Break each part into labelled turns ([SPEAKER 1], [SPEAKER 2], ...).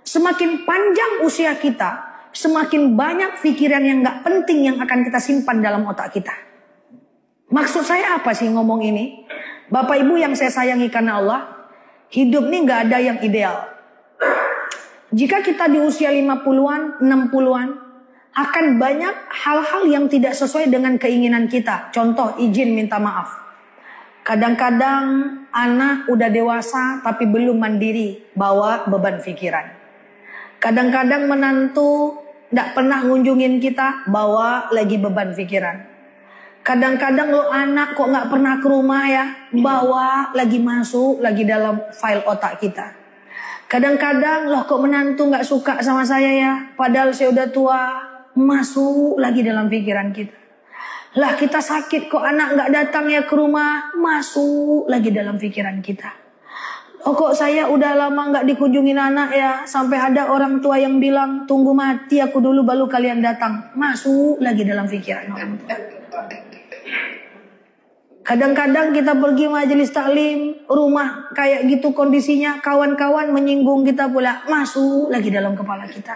[SPEAKER 1] Semakin panjang usia kita, semakin banyak pikiran yang gak penting yang akan kita simpan dalam otak kita. Maksud saya apa sih ngomong ini? Bapak Ibu yang saya sayangi karena Allah, hidup ini gak ada yang ideal. Jika kita di usia 50-an, 60-an, akan banyak hal-hal yang tidak sesuai dengan keinginan kita. Contoh, izin minta maaf. Kadang-kadang anak udah dewasa tapi belum mandiri, bawa beban pikiran. Kadang-kadang menantu tidak pernah ngunjungin kita, bawa lagi beban pikiran. Kadang-kadang lo anak kok gak pernah ke rumah ya, bawa lagi masuk lagi dalam file otak kita. Kadang-kadang loh kok menantu gak suka sama saya ya, padahal saya udah tua, masuk lagi dalam pikiran kita. Lah kita sakit kok anak gak datang ya ke rumah, masuk lagi dalam pikiran kita. Oh kok saya udah lama gak dikunjungin anak ya, sampai ada orang tua yang bilang tunggu mati aku dulu baru kalian datang, masuk lagi dalam pikiran orang tua. Kadang-kadang kita pergi majelis taklim, rumah kayak gitu kondisinya, kawan-kawan menyinggung kita pula, masuk lagi dalam kepala kita.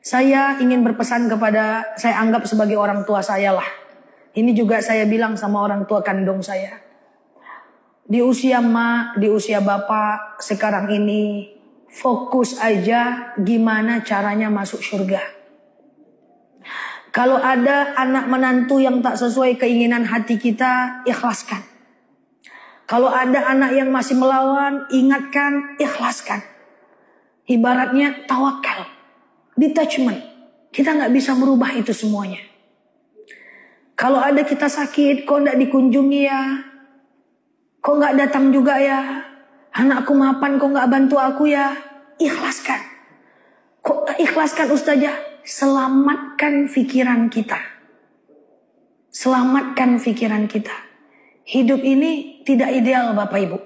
[SPEAKER 1] Saya ingin berpesan kepada, saya anggap sebagai orang tua saya lah. Ini juga saya bilang sama orang tua kandung saya. Di usia mak, di usia bapak sekarang ini, fokus aja gimana caranya masuk surga. Kalau ada anak menantu yang tak sesuai keinginan hati kita, ikhlaskan. Kalau ada anak yang masih melawan, ingatkan, ikhlaskan. Ibaratnya tawakal, detachment. Kita gak bisa merubah itu semuanya. Kalau ada kita sakit, kok gak dikunjungi ya? Kok gak datang juga ya? Anakku mapan kok gak bantu aku ya? Ikhlaskan. Kok gak ikhlaskan ustazah? Selamatkan pikiran kita. Selamatkan pikiran kita. Hidup ini tidak ideal Bapak Ibu.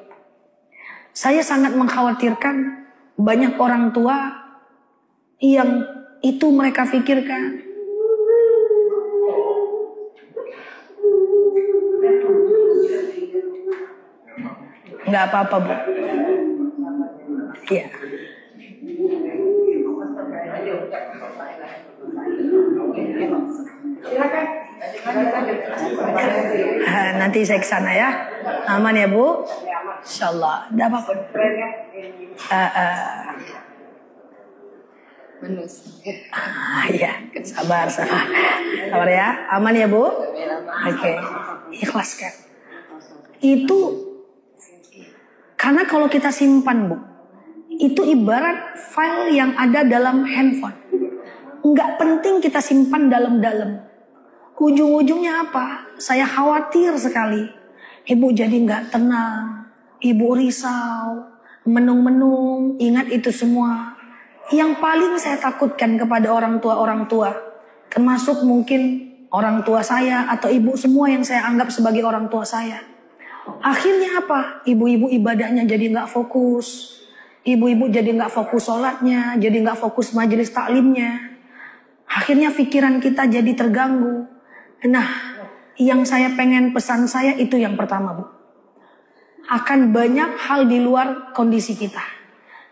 [SPEAKER 1] Saya sangat mengkhawatirkan banyak orang tua yang itu mereka pikirkan. Nggak apa-apa Bu. Iya. Nanti saya ke sana ya. Aman ya Bu? Insyaallah. Enggak apa-apa. Iya, sabar ya. Aman ya Bu? Oke. Ikhlaskan. Itu karena kalau kita simpan Bu, itu ibarat file yang ada dalam handphone. Nggak penting kita simpan dalam-dalam. Ujung-ujungnya apa? Saya khawatir sekali. Ibu jadi nggak tenang. Ibu risau. Menung-menung. Ingat itu semua. Yang paling saya takutkan kepada orang tua. Termasuk mungkin orang tua saya atau ibu semua yang saya anggap sebagai orang tua saya. Akhirnya apa? Ibu-ibu ibadahnya jadi nggak fokus. Ibu-ibu jadi nggak fokus sholatnya. Jadi nggak fokus majelis taklimnya. Akhirnya pikiran kita jadi terganggu. Nah, yang saya pengen pesan saya itu yang pertama Bu. Akan banyak hal di luar kondisi kita.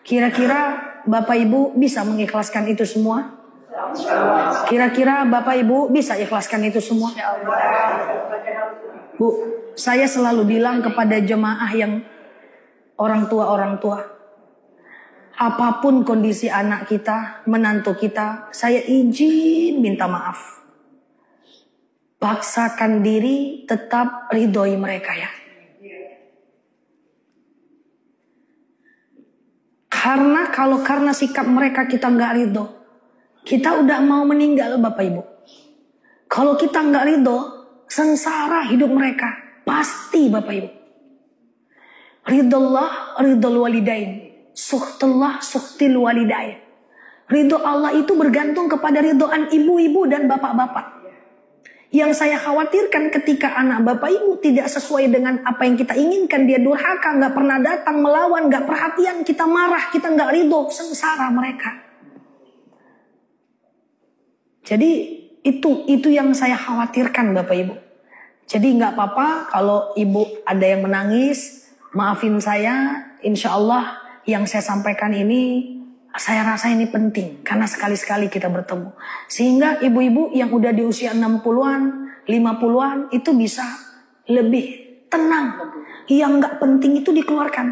[SPEAKER 1] Kira-kira Bapak Ibu bisa mengikhlaskan itu semua? Kira-kira Bapak Ibu bisa ikhlaskan itu semua? Bu, saya selalu bilang kepada jemaah yang orang tua, apapun kondisi anak kita, menantu kita, saya izin minta maaf. Paksakan diri tetap ridhoi mereka ya. Karena kalau karena sikap mereka kita nggak ridho, kita udah mau meninggal Bapak Ibu. Kalau kita nggak ridho, sengsara hidup mereka. Pasti Bapak Ibu. Ridullah, ridul walidain. Suhtullah, suhtil walidain. Ridho Allah itu bergantung kepada ridhoan ibu-ibu dan bapak-bapak. Yang saya khawatirkan ketika anak Bapak Ibu tidak sesuai dengan apa yang kita inginkan. Dia durhaka, gak pernah datang, melawan, gak perhatian. Kita marah, kita gak ridho, sengsara mereka. Jadi itu yang saya khawatirkan Bapak Ibu. Jadi gak apa-apa kalau ibu ada yang menangis. Maafin saya, insya Allah yang saya sampaikan ini Saya rasa ini penting karena sekali-sekali kita bertemu. Sehingga ibu-ibu yang udah di usia 60-an, 50-an itu bisa lebih tenang. Yang gak penting itu dikeluarkan.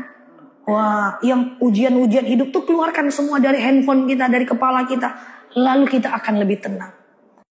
[SPEAKER 1] Wah, yang ujian-ujian hidup tuh keluarkan semua dari handphone kita, dari kepala kita. Lalu kita akan lebih tenang.